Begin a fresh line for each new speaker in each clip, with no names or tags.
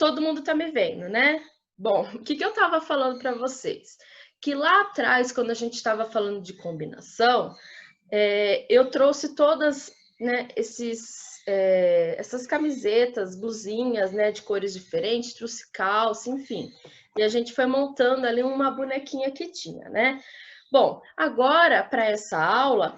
todo mundo tá me vendo, né? Bom, o que eu estava falando para vocês? Que lá atrás, quando a gente estava falando de combinação, eu trouxe todas, né, essas camisetas, blusinhas, né, de cores diferentes, trouxe calça, enfim. E a gente foi montando ali uma bonequinha que tinha, né? Bom, agora, para essa aula,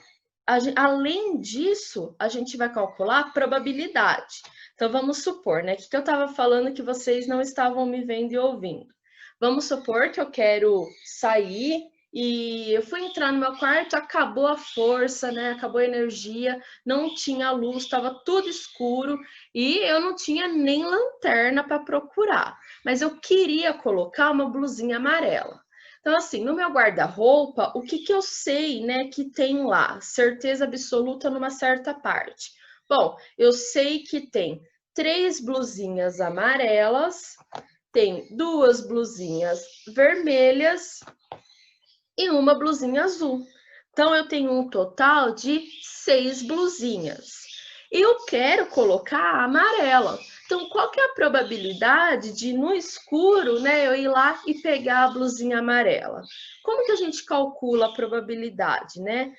além disso, a gente vai calcular a probabilidade. Então, vamos supor, né, que eu estava falando que vocês não estavam me vendo e ouvindo. Vamos supor que eu quero sair e eu fui entrar no meu quarto, acabou a força, né? Acabou a energia, não tinha luz, estava tudo escuro e eu não tinha nem lanterna para procurar. Mas eu queria colocar uma blusinha amarela. Então, assim, no meu guarda-roupa, o que eu sei, né, que tem lá? Certeza absoluta numa certa parte. Bom, eu sei que tem 3 blusinhas amarelas, tem 2 blusinhas vermelhas e uma blusinha azul. Então, eu tenho um total de 6 blusinhas. E eu quero colocar a amarela. Então, qual que é a probabilidade de, no escuro, né, eu ir lá e pegar a blusinha amarela? Como que a gente calcula a probabilidade, né?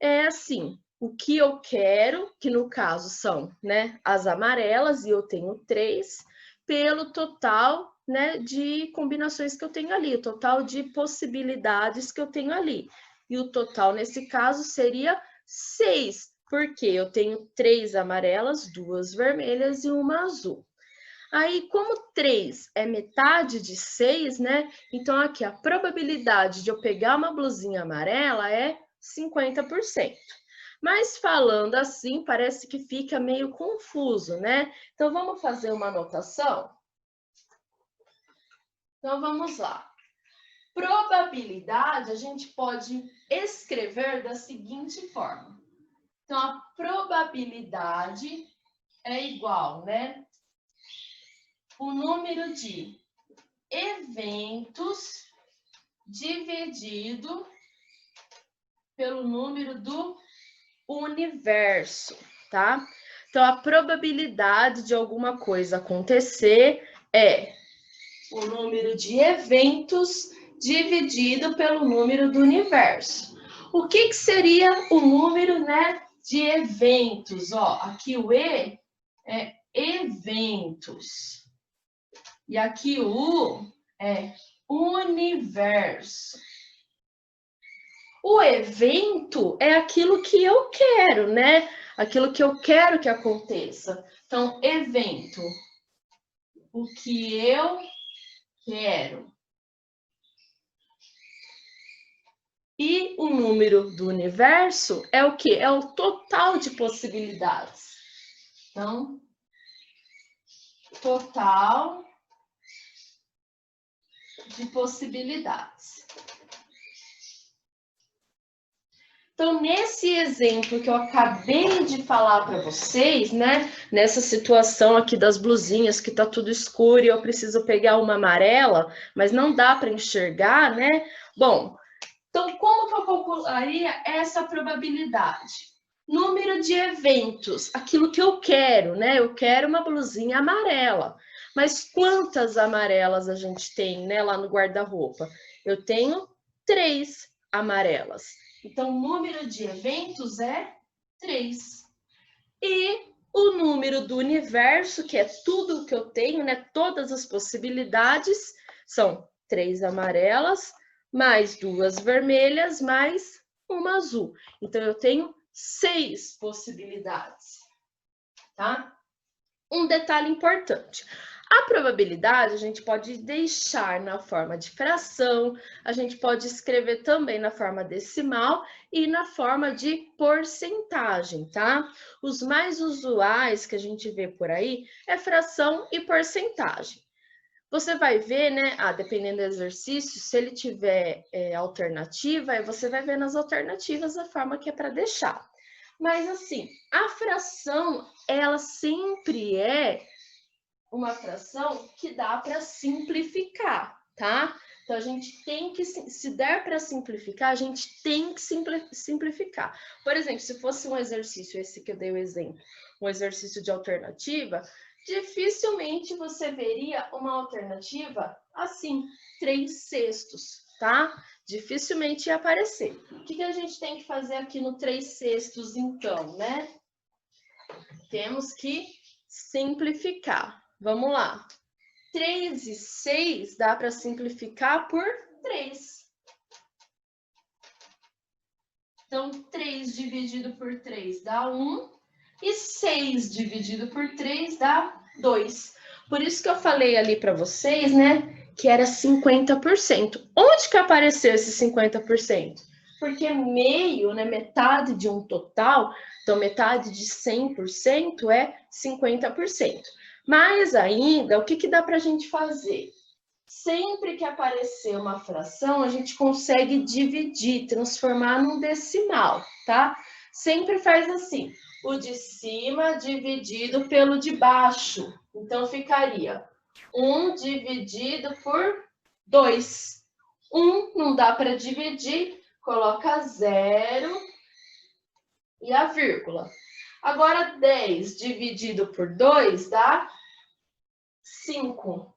É assim, o que eu quero, que no caso são, né, as amarelas, e eu tenho 3, pelo total, né, de combinações que eu tenho ali, o total de possibilidades que eu tenho ali. E o total, nesse caso, seria 6, porque eu tenho 3 amarelas, 2 vermelhas e uma azul. Aí, como 3 é metade de 6, né? Então, aqui, a probabilidade de eu pegar uma blusinha amarela é 50%. Mas falando assim, parece que fica meio confuso, né? Então, vamos fazer uma anotação? Então, vamos lá. Probabilidade, a gente pode escrever da seguinte forma. Então, a probabilidade é igual, né? O número de eventos dividido pelo número do universo, tá? Então, a probabilidade de alguma coisa acontecer é o número de eventos dividido pelo número do universo. O que seria o número, né, de eventos? Ó, aqui o E é eventos. E aqui o U é universo. O evento é aquilo que eu quero, né? Aquilo que eu quero que aconteça. Então, evento, o que eu quero. E o número do universo é o quê? É o total de possibilidades. Então, total de possibilidades. Então, nesse exemplo que eu acabei de falar para vocês, né? Nessa situação aqui das blusinhas, que tá tudo escuro e eu preciso pegar uma amarela, mas não dá para enxergar, né? Bom, então como que eu calcularia essa probabilidade? Número de eventos, aquilo que eu quero, né? Eu quero uma blusinha amarela. Mas quantas amarelas a gente tem, né, lá no guarda-roupa? Eu tenho 3 amarelas. Então, o número de eventos é 3. E o número do universo, que é tudo o que eu tenho, né? Todas as possibilidades, são 3 amarelas, mais 2 vermelhas, mais uma azul. Então, eu tenho 6 possibilidades, tá? Um detalhe importante. A probabilidade a gente pode deixar na forma de fração, a gente pode escrever também na forma decimal e na forma de porcentagem, tá? Os mais usuais que a gente vê por aí é fração e porcentagem. Você vai ver, né? Dependendo do exercício, se ele tiver alternativa, aí você vai ver nas alternativas a forma que é para deixar. Mas assim, a fração, ela sempre é uma fração que dá para simplificar, tá? Então, a gente tem que, se der para simplificar, a gente tem que simplificar. Por exemplo, se fosse um exercício, esse que eu dei o exemplo, um exercício de alternativa, dificilmente você veria uma alternativa assim, 3/6, tá? Dificilmente ia aparecer. O que a gente tem que fazer aqui no 3/6, então, né? Temos que simplificar. Vamos lá. 3 e 6 dá para simplificar por 3. Então, 3 dividido por 3 dá 1. E 6 dividido por 3 dá 2. Por isso que eu falei ali para vocês, né, que era 50%. Onde que apareceu esse 50%? Porque meio, né, metade de um total, então metade de 100% é 50%. Mas ainda, o que dá para a gente fazer? Sempre que aparecer uma fração, a gente consegue dividir, transformar num decimal, tá? Sempre faz assim, o de cima dividido pelo de baixo. Então, ficaria 1 dividido por 2. 1 não dá para dividir, coloca 0 e a vírgula. Agora, 10 dividido por 2 dá 5.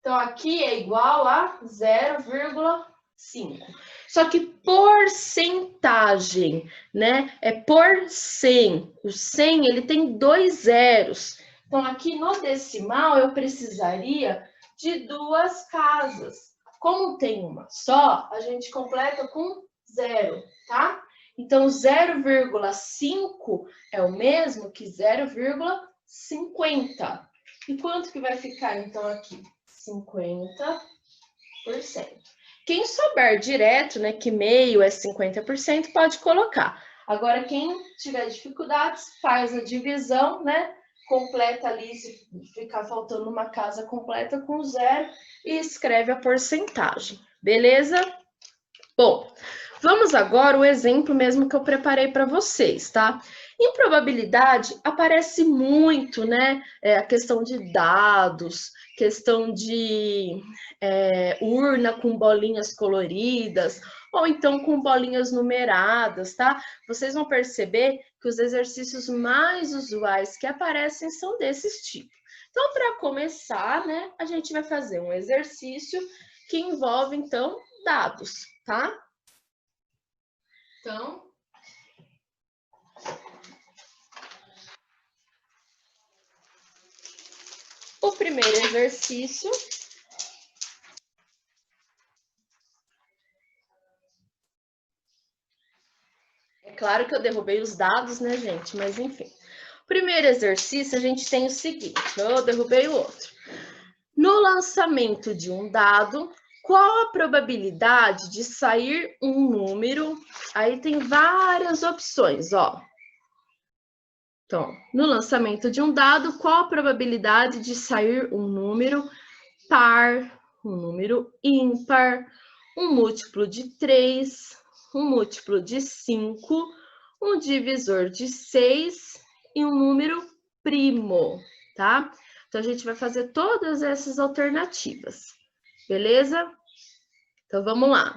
Então, aqui é igual a 0,5. Só que porcentagem, né? É por 100. O 100, ele tem 2 zeros. Então, aqui no decimal, eu precisaria de 2 casas. Como tem uma só, a gente completa com 0, tá? Então, 0,5 é o mesmo que 0,50. E quanto que vai ficar, então, aqui? 50%. Quem souber direto, né, que meio é 50%, pode colocar. Agora, quem tiver dificuldades, faz a divisão, né? Completa ali, se ficar faltando uma casa, completa com 0 e escreve a porcentagem. Beleza? Bom, vamos agora ao exemplo mesmo que eu preparei para vocês, tá? Em probabilidade, aparece muito, né? A questão de dados, questão de urna com bolinhas coloridas, ou então com bolinhas numeradas, tá? Vocês vão perceber que os exercícios mais usuais que aparecem são desses tipos. Então, para começar, né, a gente vai fazer um exercício que envolve, então, dados, tá? Então, o primeiro exercício é claro que eu derrubei os dados, né, gente? Mas enfim. Primeiro exercício, a gente tem o seguinte, eu derrubei o outro. No lançamento de um dado, qual a probabilidade de sair um número? Aí tem várias opções, ó. Então, no lançamento de um dado, qual a probabilidade de sair um número par, um número ímpar, um múltiplo de 3, um múltiplo de 5, um divisor de 6 e um número primo, tá? Então, a gente vai fazer todas essas alternativas, beleza? Então, vamos lá.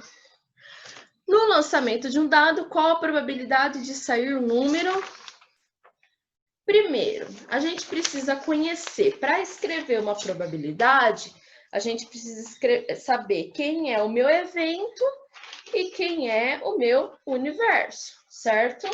No lançamento de um dado, qual a probabilidade de sair o número? Primeiro, a gente precisa conhecer, para escrever uma probabilidade, a gente precisa saber quem é o meu evento e quem é o meu universo, certo?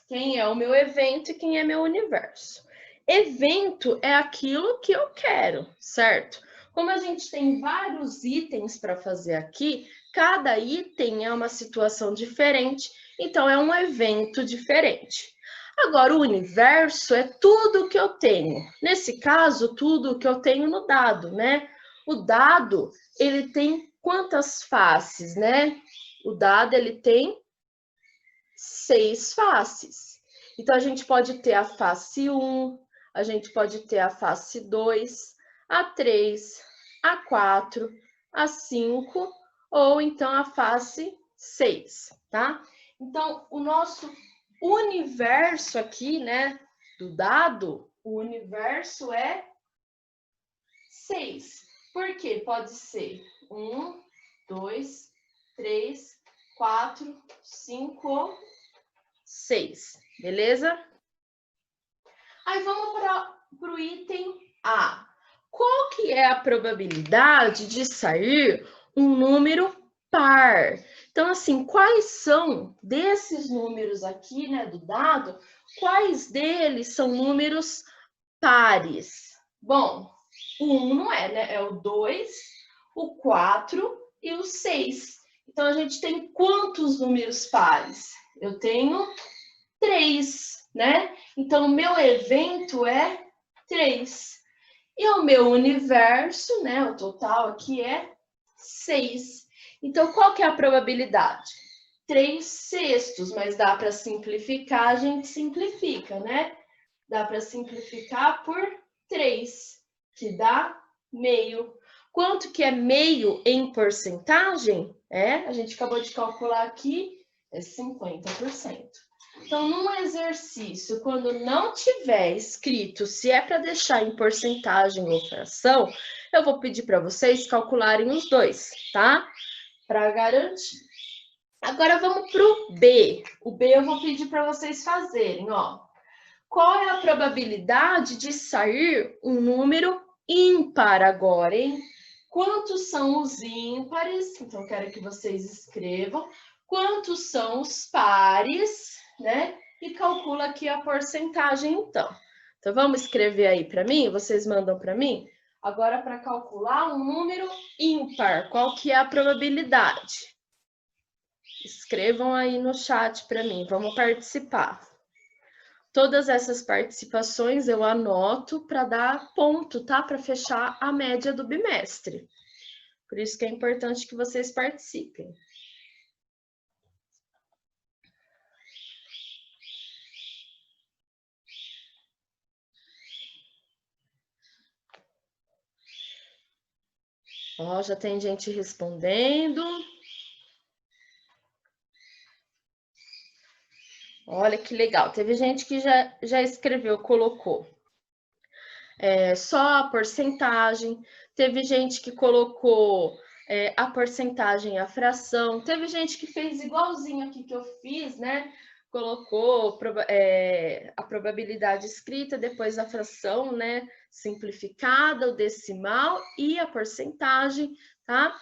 Quem é o meu evento e quem é meu universo. Evento é aquilo que eu quero, certo? Como a gente tem vários itens para fazer aqui, cada item é uma situação diferente, então é um evento diferente. Agora, o universo é tudo que eu tenho. Nesse caso, tudo que eu tenho no dado, né? O dado, ele tem quantas faces, né? O dado, ele tem 6 faces. Então, a gente pode ter a face 1, a gente pode ter a face 2, a 3, a 4, a 5, ou então a face 6, tá? Então, o nosso universo aqui, né, do dado, o universo é 6. Por quê? Pode ser 1, 2, 3, 4, 5, 6. beleza? Aí vamos para o item A. Qual que é a probabilidade de sair um número par? Então, assim, quais são desses números aqui, né, do dado, quais deles são números pares? Bom, o 1 não é, né? É o 2, o 4 e o 6. Então, a gente tem quantos números pares? Eu tenho 3, né? Então, o meu evento é 3. E o meu universo, né? O total aqui é 6. Então, qual que é a probabilidade? 3/6, mas dá para simplificar, a gente simplifica, né? Dá para simplificar por 3, que dá meio. Quanto que é meio em porcentagem? A gente acabou de calcular aqui, é 50%. Então, num exercício, quando não tiver escrito se é para deixar em porcentagem ou fração, eu vou pedir para vocês calcularem os dois, tá? Para garantir. Agora, vamos para o B. O B eu vou pedir para vocês fazerem, ó. Qual é a probabilidade de sair um número ímpar agora, hein? Quantos são os ímpares? Então, quero que vocês escrevam. Quantos são os pares, né? E calcula aqui a porcentagem, então. Então, vamos escrever aí para mim? Vocês mandam para mim? Agora, para calcular um número ímpar, qual que é a probabilidade? Escrevam aí no chat para mim, vamos participar. Todas essas participações eu anoto para dar ponto, tá? Para fechar a média do bimestre. Por isso que é importante que vocês participem. Ó, já tem gente respondendo. Olha que legal. Teve gente que já escreveu, colocou. Só a porcentagem. Teve gente que colocou a porcentagem, a fração. Teve gente que fez igualzinho aqui que eu fiz, né? Colocou a probabilidade escrita, depois a fração, né? Simplificada, o decimal e a porcentagem, tá?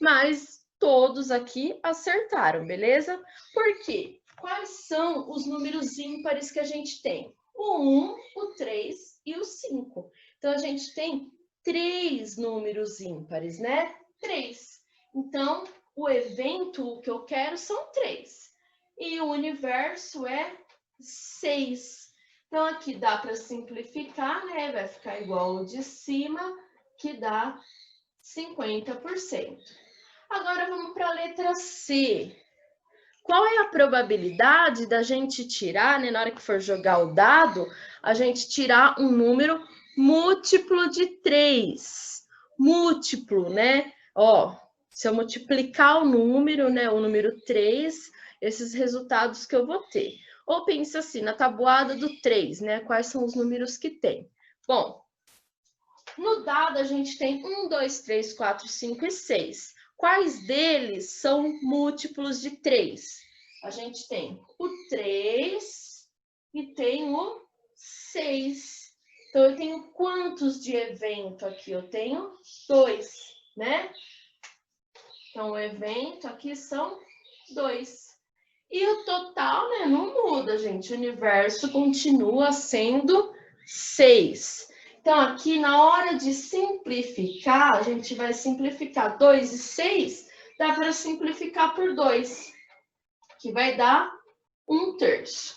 Mas todos aqui acertaram, beleza? Por quê? Quais são os números ímpares que a gente tem? O 1, o 3 e o 5. Então, a gente tem 3 números ímpares, né? 3. Então, o evento que eu quero são 3. E o universo é 6. Então, aqui dá para simplificar, né? Vai ficar igual ao de cima, que dá 50%. Agora, vamos para a letra C. Qual é a probabilidade da gente tirar, né, na hora que for jogar o dado, a gente tirar um número múltiplo de 3? Múltiplo, né? Ó, se eu multiplicar o número, né, o número 3, esses resultados que eu vou ter. Ou pensa assim, na tabuada do 3, né? Quais são os números que tem? Bom, no dado a gente tem 1, 2, 3, 4, 5 e 6. Quais deles são múltiplos de 3? A gente tem o 3 e tem o 6. Então, eu tenho quantos de evento aqui? Eu tenho 2, né? Então, o evento aqui são 2. E o total, né, não muda, gente. O universo continua sendo 6. Então, aqui na hora de simplificar, a gente vai simplificar 2 e 6, dá para simplificar por 2, que vai dar 1/3.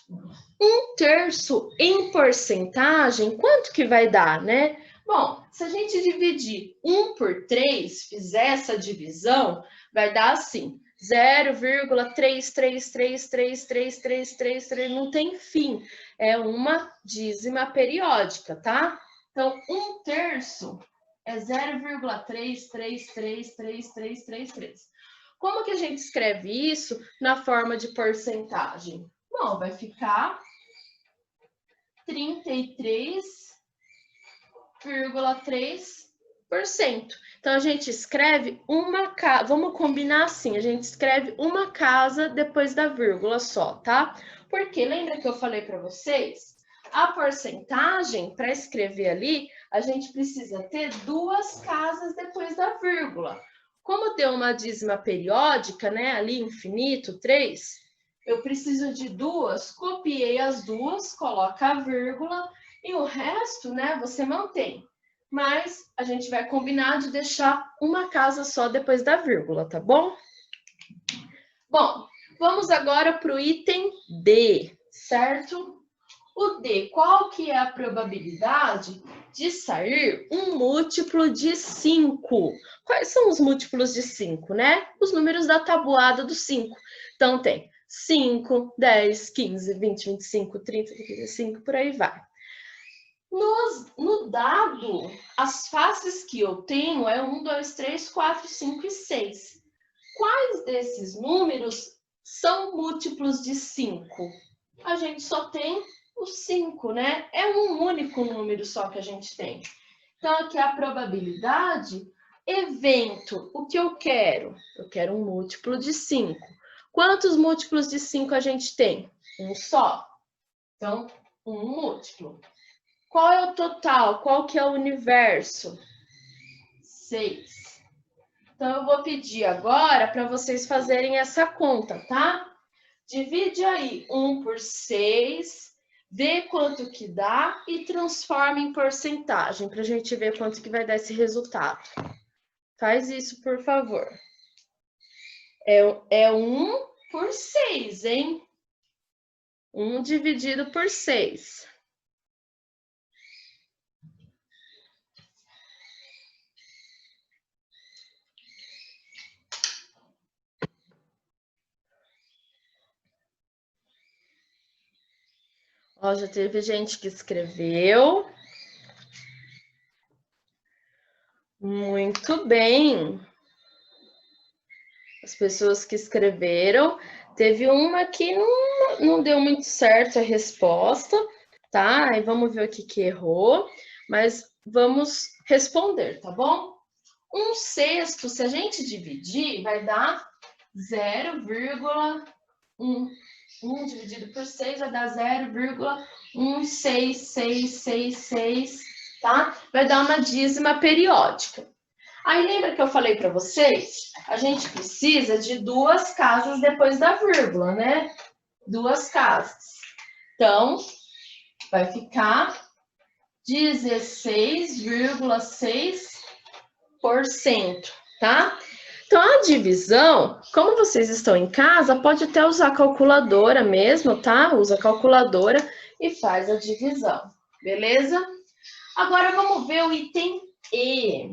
1/3 em porcentagem, quanto que vai dar, né? Bom, se a gente dividir 1 por 3, fizer essa divisão, vai dar assim, 0,33333333, não tem fim. É uma dízima periódica, tá? Então, 1/3 é 0,333333. Como que a gente escreve isso na forma de porcentagem? Bom, vai ficar 33,3%. Então, a gente escreve uma casa, vamos combinar assim, a gente escreve uma casa depois da vírgula só, tá? Porque lembra que eu falei para vocês? A porcentagem, para escrever ali, a gente precisa ter duas casas depois da vírgula. Como deu uma dízima periódica, né, ali infinito, 3, eu preciso de duas, copiei as duas, coloca a vírgula e o resto, né, você mantém. Mas a gente vai combinar de deixar uma casa só depois da vírgula, tá bom? Bom, vamos agora para o item D, certo? O D, qual que é a probabilidade de sair um múltiplo de 5? Quais são os múltiplos de 5, né? Os números da tabuada do 5. Então, tem 5, 10, 15, 20, 25, 30, 35, por aí vai. No dado, as faces que eu tenho é 1, 2, 3, 4, 5 e 6. Quais desses números são múltiplos de 5? A gente só tem o 5, né? É um único número só que a gente tem. Então, aqui a probabilidade, evento, o que eu quero? Eu quero um múltiplo de 5. Quantos múltiplos de 5 a gente tem? Um só. Então, um múltiplo. Qual é o total? Qual que é o universo? 6. Então, eu vou pedir agora para vocês fazerem essa conta, tá? Divide aí 1 por 6, vê quanto que dá e transforma em porcentagem, para a gente ver quanto que vai dar esse resultado. Faz isso, por favor. É 1 por 6, hein? 1 dividido por 6. Ó, já teve gente que escreveu. Muito bem. As pessoas que escreveram. Teve uma que não deu muito certo a resposta, tá? Aí vamos ver o que errou. Mas vamos responder, tá bom? 1/6, se a gente dividir, vai dar 0,1. 1 dividido por 6 vai dar 0,16666, tá? Vai dar uma dízima periódica. Aí lembra que eu falei para vocês? A gente precisa de duas casas depois da vírgula, né? Duas casas. Então, vai ficar 16,6%, tá? Então, a divisão, como vocês estão em casa, pode até usar a calculadora mesmo, tá? Usa a calculadora e faz a divisão, beleza? Agora, vamos ver o item E.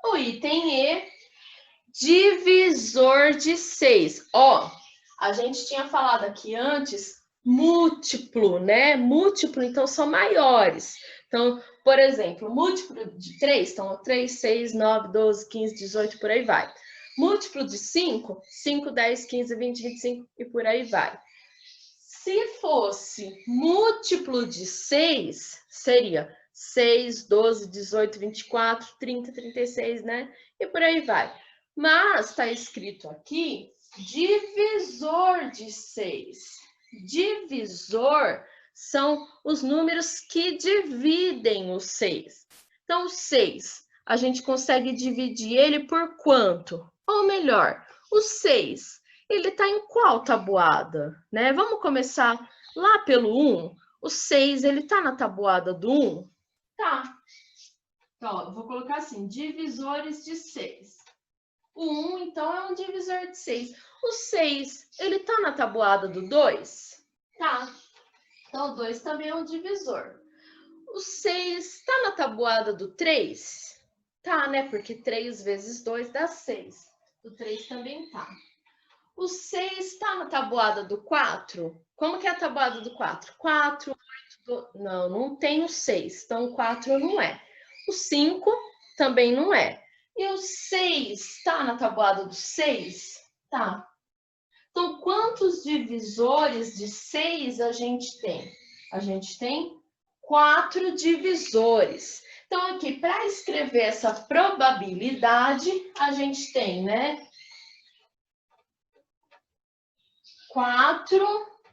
O item E, divisor de 6. Ó, a gente tinha falado aqui antes, múltiplo, né? Múltiplo, então, são maiores. Então, por exemplo, múltiplo de 3, então 3, 6, 9, 12, 15, 18, por aí vai. Múltiplo de 5, 5, 10, 15, 20, 25 e por aí vai. Se fosse múltiplo de 6, seria 6, 12, 18, 24, 30, 36, né? E por aí vai. Mas está escrito aqui divisor de 6. Divisor são os números que dividem o 6. Então, o 6, a gente consegue dividir ele por quanto? Ou melhor, o 6, ele está em qual tabuada? Né? Vamos começar lá pelo 1. O 6, ele está na tabuada do 1? Tá. Então, eu vou colocar assim, divisores de 6. O 1, então, é um divisor de 6. O 6, ele está na tabuada do 2? Tá. Então, o 2 também é um divisor. O 6 está na tabuada do 3? Tá, né? Porque 3 vezes 2 dá 6. O 3 também tá. O 6 está na tabuada do 4? Como que é a tabuada do 4? 4, 8, 2... Não tem o 6. Então, o 4 não é. O 5 também não é. E o 6 está na tabuada do 6? Tá. Então, quantos divisores de 6 a gente tem? A gente tem 4 divisores. Então, aqui, para escrever essa probabilidade, a gente tem, né? 4,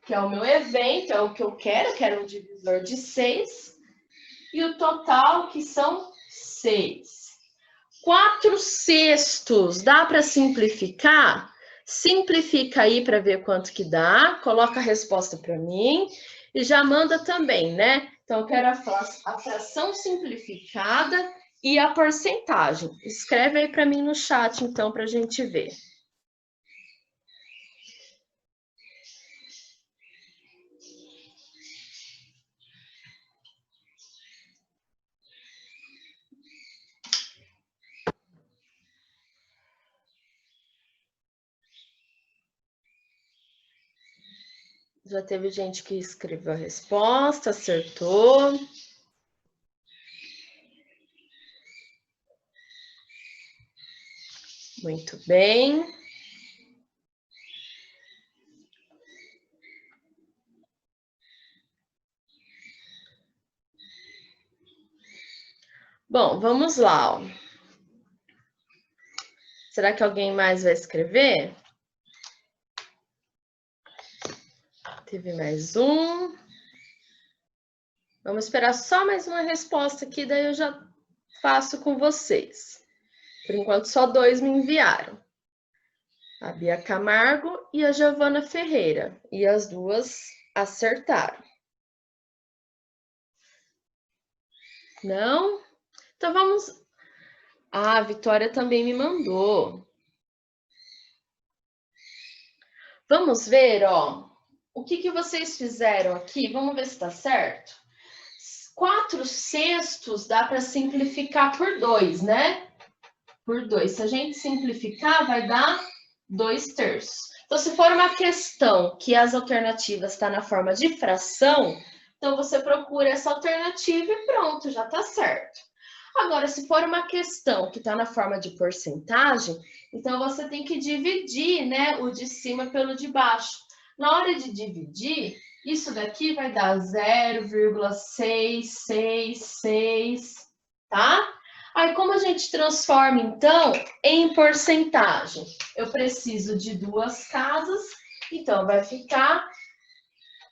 que é o meu evento, é o que eu quero um divisor de 6. E o total, que são 6. 4/6, dá para simplificar? Simplifica aí para ver quanto que dá, coloca a resposta para mim e já manda também, né? Então, eu quero a fração simplificada e a porcentagem. Escreve aí para mim no chat, então, para a gente ver. Já teve gente que escreveu a resposta, acertou. Muito bem. Bom, vamos lá. Ó. Será que alguém mais vai escrever? Teve mais um. Vamos esperar só mais uma resposta aqui, daí eu já faço com vocês. Por enquanto, só 2 me enviaram. A Bia Camargo e a Giovana Ferreira. E as duas acertaram. Não? Então, vamos... Ah, a Vitória também me mandou. Vamos ver, ó. O que vocês fizeram aqui? Vamos ver se está certo. 4/6 dá para simplificar por 2, né? Por 2. Se a gente simplificar, vai dar 2/3. Então, se for uma questão que as alternativas estão na forma de fração, então você procura essa alternativa e pronto, já está certo. Agora, se for uma questão que está na forma de porcentagem, então você tem que dividir, né, o de cima pelo de baixo. Na hora de dividir, isso daqui vai dar 0,666, tá? Aí, como a gente transforma, então, em porcentagem? Eu preciso de 2 casas, então vai ficar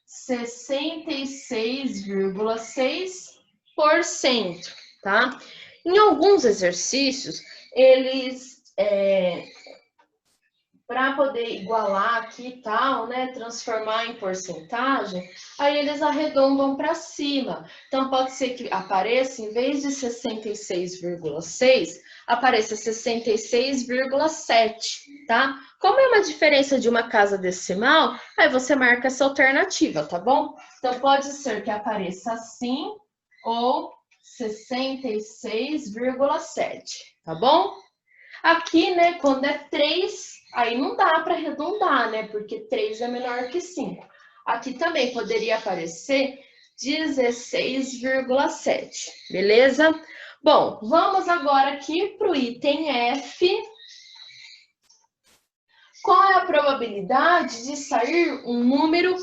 66,6%, tá? Em alguns exercícios, eles, para poder igualar aqui e tal, né, transformar em porcentagem, aí eles arredondam para cima. Então, pode ser que apareça, em vez de 66,6, apareça 66,7, tá? Como é uma diferença de uma casa decimal, aí você marca essa alternativa, tá bom? Então, pode ser que apareça assim ou 66,7, tá bom? Aqui, né, quando é 3, aí não dá para arredondar, né, porque 3 é menor que 5. Aqui também poderia aparecer 16,7, beleza? Bom, vamos agora aqui para o item F. Qual é a probabilidade de sair um número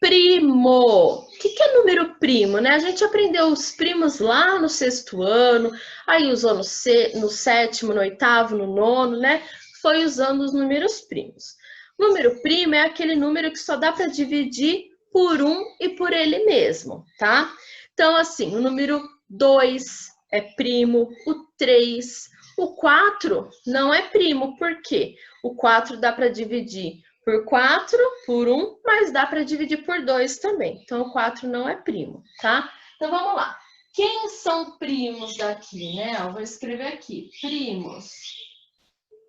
primo? O que é número primo, né? A gente aprendeu os primos lá no 6º ano, aí usou no 7º, no 8º, no 9º, né? Foi usando os números primos. Número primo é aquele número que só dá para dividir por 1 e por ele mesmo, tá? Então, assim, o número 2 é primo, o 3, o 4 não é primo, por quê? O 4 dá para dividir por 4, por 1, mas dá para dividir por 2 também. Então, o 4 não é primo, tá? Então, vamos lá. Quem são primos daqui, né? Eu vou escrever aqui, primos.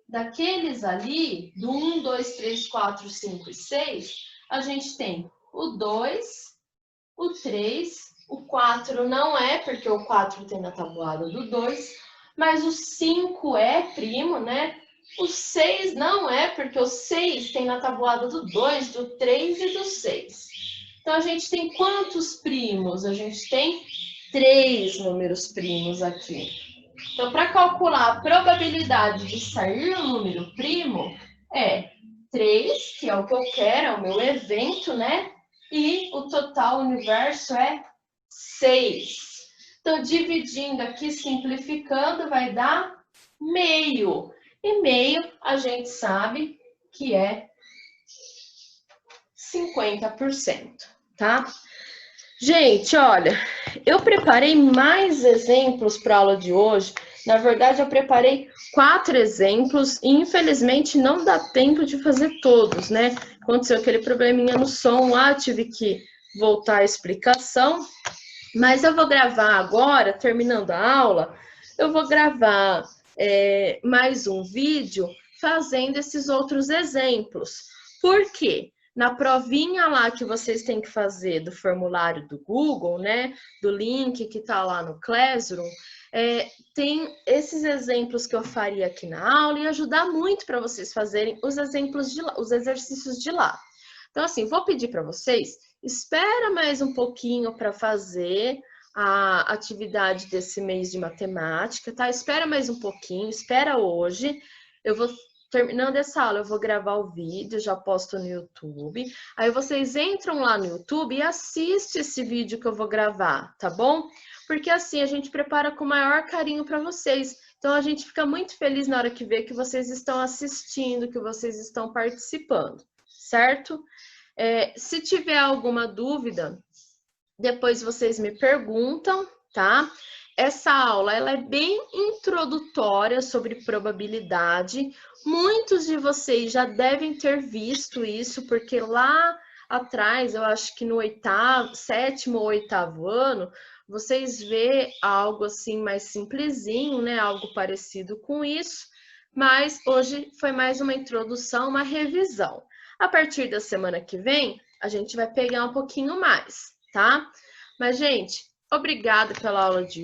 Daqueles ali, do 1, 2, 3, 4, 5 e 6, a gente tem o 2, o 3, o 4 não é, porque o 4 tem na tabuada do 2, mas o 5 é primo, né? O 6 não é, porque o 6 tem na tabuada do 2, do 3 e do 6. Então, a gente tem quantos primos? A gente tem 3 números primos aqui. Então, para calcular a probabilidade de sair um número primo, é 3, que é o que eu quero, é o meu evento, né? E o total universo é 6. Então, dividindo aqui, simplificando, vai dar meio. E meio, a gente sabe que é 50%, tá? Gente, olha, eu preparei mais exemplos para a aula de hoje. Na verdade, eu preparei 4 exemplos e, infelizmente, não dá tempo de fazer todos, né? Aconteceu aquele probleminha no som lá, tive que voltar a explicação. Mas eu vou gravar agora, terminando a aula, eu vou gravar mais um vídeo fazendo esses outros exemplos. Por quê? Na provinha lá que vocês têm que fazer do formulário do Google, né? Do link que está lá no Classroom, tem esses exemplos que eu faria aqui na aula e ajudar muito para vocês fazerem os exemplos de lá, os exercícios de lá. Então, assim, vou pedir para vocês, espera mais um pouquinho para fazer a atividade desse mês de matemática, tá? Espera mais um pouquinho, espera hoje. Eu vou, terminando essa aula, eu vou gravar o vídeo, já posto no YouTube. Aí vocês entram lá no YouTube e assistem esse vídeo que eu vou gravar, tá bom? Porque assim a gente prepara com o maior carinho para vocês. Então a gente fica muito feliz na hora que vê que vocês estão assistindo, que vocês estão participando, certo? Se tiver alguma dúvida, depois vocês me perguntam, tá? Essa aula ela é bem introdutória sobre probabilidade. Muitos de vocês já devem ter visto isso, porque lá atrás, eu acho que no sétimo ou oitavo ano, vocês vê algo assim mais simplesinho, né? Algo parecido com isso. Mas hoje foi mais uma introdução, uma revisão. A partir da semana que vem, a gente vai pegar um pouquinho mais, tá? Mas, gente, obrigada pela aula de